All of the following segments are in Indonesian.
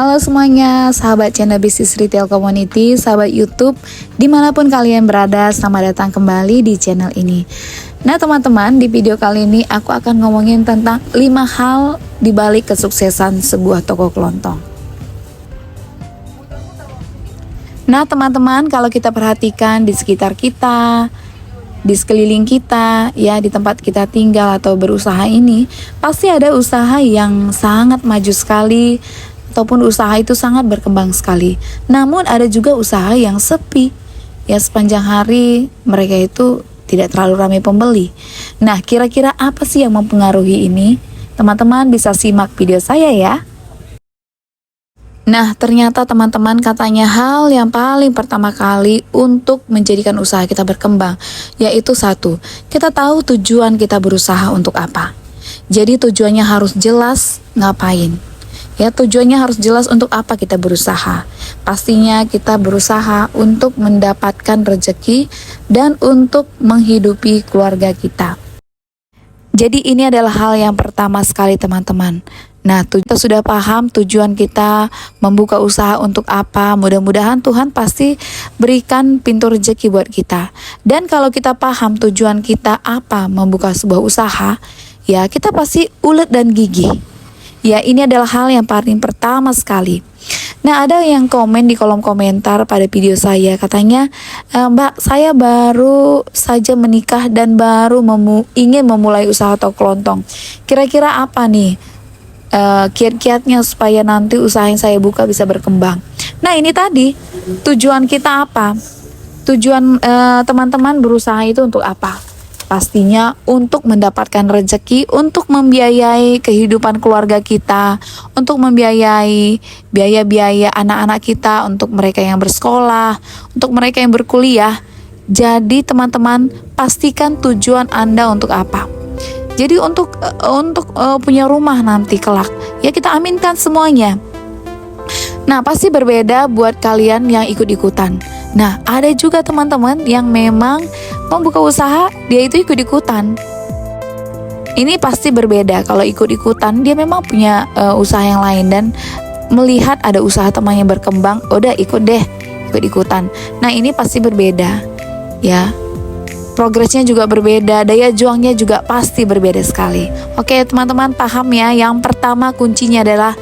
Halo semuanya, sahabat channel Bisnis Retail Community, sahabat YouTube, dimanapun kalian berada, selamat datang kembali di channel ini. Nah teman-teman, di video kali ini aku akan ngomongin tentang 5 hal di balik kesuksesan sebuah toko kelontong. Nah teman-teman, kalau kita perhatikan di sekitar kita, di sekeliling kita, ya di tempat kita tinggal atau berusaha ini, pasti ada usaha yang sangat maju sekali, ataupun usaha itu sangat berkembang sekali. Namun ada juga usaha yang sepi, ya sepanjang hari mereka itu tidak terlalu ramai pembeli. Nah kira-kira apa sih yang mempengaruhi ini? Teman-teman bisa simak video saya ya. Nah ternyata teman-teman, katanya hal yang paling pertama kali untuk menjadikan usaha kita berkembang, yaitu satu, kita tahu tujuan kita berusaha untuk apa. Jadi tujuannya harus jelas ngapain. Ya, tujuannya harus jelas untuk apa kita berusaha. Pastinya kita berusaha untuk mendapatkan rezeki dan untuk menghidupi keluarga kita. Jadi ini adalah hal yang pertama sekali teman-teman. Nah, kita sudah paham tujuan kita membuka usaha untuk apa. Mudah-mudahan Tuhan pasti berikan pintu rezeki buat kita. Dan kalau kita paham tujuan kita apa membuka sebuah usaha, ya kita pasti ulet dan gigih. Ya, ini adalah hal yang paling pertama sekali. Nah, ada yang komen di kolom komentar pada video saya, katanya, Mbak, saya baru saja menikah dan baru ingin memulai usaha toko kelontong. Kira-kira apa nih kiat-kiatnya supaya nanti usaha yang saya buka bisa berkembang? Nah, ini tadi, tujuan kita apa? Tujuan teman-teman berusaha itu untuk apa? Pastinya untuk mendapatkan rezeki, untuk membiayai kehidupan keluarga kita, untuk membiayai biaya-biaya anak-anak kita, untuk mereka yang bersekolah, untuk mereka yang berkuliah. Jadi teman-teman, pastikan tujuan Anda untuk apa. Jadi untuk punya rumah nanti kelak, ya kita aminkan semuanya. Nah pasti berbeda buat kalian yang ikut-ikutan. Nah ada juga teman-teman yang memang membuka usaha, dia itu ikut-ikutan. Ini pasti berbeda. Kalau ikut-ikutan dia memang punya usaha yang lain dan melihat ada usaha teman yang berkembang, udah ikut deh, ikut-ikutan. Nah ini pasti berbeda, ya. Progresnya juga berbeda, daya juangnya juga pasti berbeda sekali. Oke teman-teman, paham ya. Yang pertama kuncinya adalah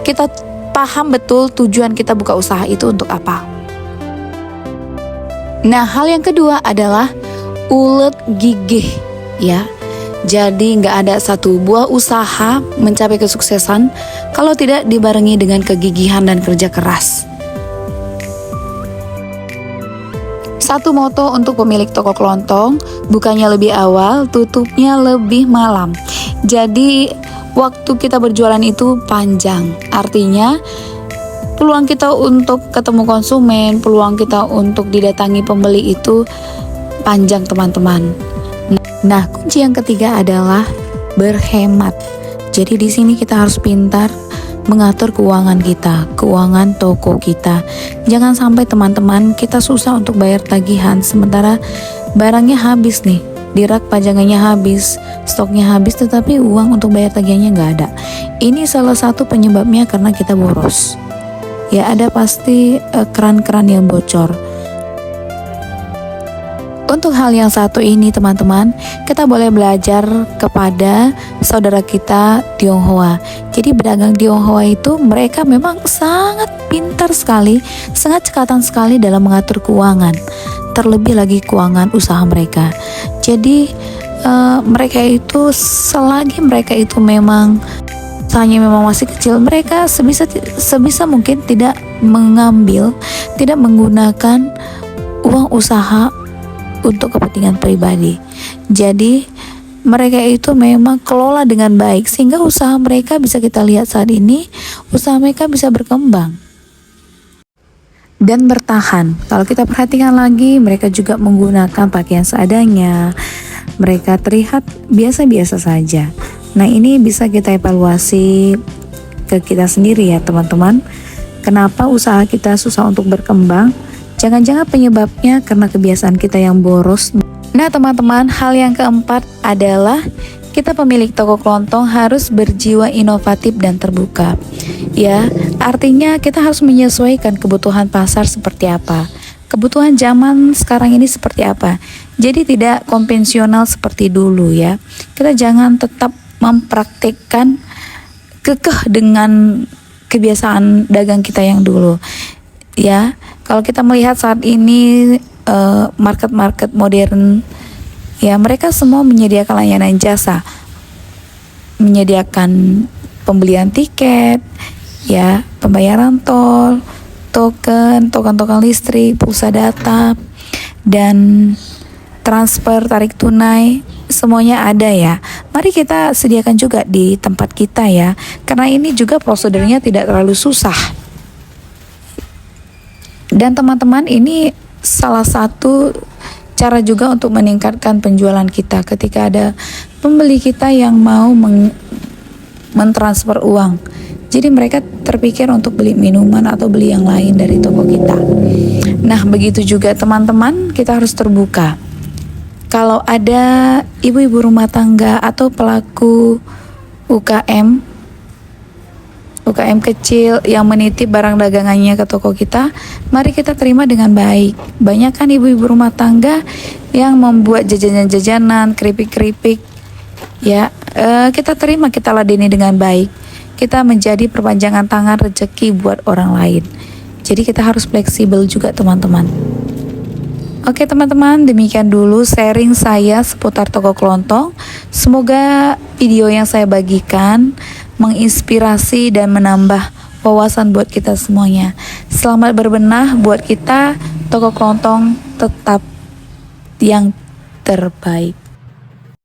kita paham betul tujuan kita buka usaha itu untuk apa. Nah hal yang kedua adalah ulet gigih, ya. Jadi nggak ada satu buah usaha mencapai kesuksesan kalau tidak dibarengi dengan kegigihan dan kerja keras. Satu moto untuk pemilik toko kelontong, bukannya lebih awal, tutupnya lebih malam. Jadi waktu kita berjualan itu panjang. Artinya peluang kita untuk ketemu konsumen, peluang kita untuk didatangi pembeli itu panjang teman-teman. Nah, kunci yang ketiga adalah berhemat. Jadi di sini kita harus pintar mengatur keuangan kita, keuangan toko kita. Jangan sampai teman-teman kita susah untuk bayar tagihan sementara barangnya habis nih, di rak pajangannya habis, stoknya habis, tetapi uang untuk bayar tagihannya nggak ada. Ini salah satu penyebabnya karena kita boros. Ya ada pasti keran-keran yang bocor. Untuk hal yang satu ini teman-teman, kita boleh belajar kepada saudara kita Tionghoa. Jadi pedagang Tionghoa itu mereka memang sangat pintar sekali, sangat cekatan sekali dalam mengatur keuangan. Terlebih lagi keuangan usaha mereka. Jadi mereka itu selagi mereka itu memang usahanya memang masih kecil, mereka sebisa mungkin tidak menggunakan uang usaha untuk kepentingan pribadi. Jadi mereka itu memang kelola dengan baik sehingga usaha mereka bisa kita lihat saat ini, usaha mereka bisa berkembang dan bertahan. Kalau kita perhatikan lagi, mereka juga menggunakan pakaian seadanya. Mereka terlihat biasa-biasa saja. Nah ini bisa kita evaluasi ke kita sendiri ya teman-teman. Kenapa usaha kita susah untuk berkembang? Jangan-jangan penyebabnya karena kebiasaan kita yang boros. Nah teman-teman, hal yang keempat adalah kita pemilik toko kelontong harus berjiwa inovatif dan terbuka. Ya, artinya kita harus menyesuaikan kebutuhan pasar seperti apa. Kebutuhan zaman sekarang ini seperti apa. Jadi tidak konvensional seperti dulu ya. Kita jangan tetap mempraktikkan kekeh dengan kebiasaan dagang kita yang dulu. Ya, kalau kita melihat saat ini market-market modern, ya mereka semua menyediakan layanan jasa, menyediakan pembelian tiket, ya pembayaran tol, token listrik, pulsa data, dan transfer tarik tunai, semuanya ada ya. Mari kita sediakan juga di tempat kita ya, karena ini juga prosedurnya tidak terlalu susah. Dan teman-teman, ini salah satu cara juga untuk meningkatkan penjualan kita ketika ada pembeli kita yang mau mentransfer uang. Jadi mereka terpikir untuk beli minuman atau beli yang lain dari toko kita. Nah, begitu juga teman-teman, kita harus terbuka. Kalau ada ibu-ibu rumah tangga atau pelaku UKM kecil yang menitip barang dagangannya ke toko kita, mari kita terima dengan baik. Banyak kan ibu-ibu rumah tangga yang membuat jajanan-jajanan, keripik-keripik, ya kita terima, kita ladeni dengan baik. Kita menjadi perpanjangan tangan rezeki buat orang lain. Jadi kita harus fleksibel juga teman-teman. Oke teman-teman, demikian dulu sharing saya seputar toko kelontong. Semoga video yang saya bagikan menginspirasi dan menambah wawasan buat kita semuanya. Selamat berbenah buat kita, toko kelontong tetap yang terbaik.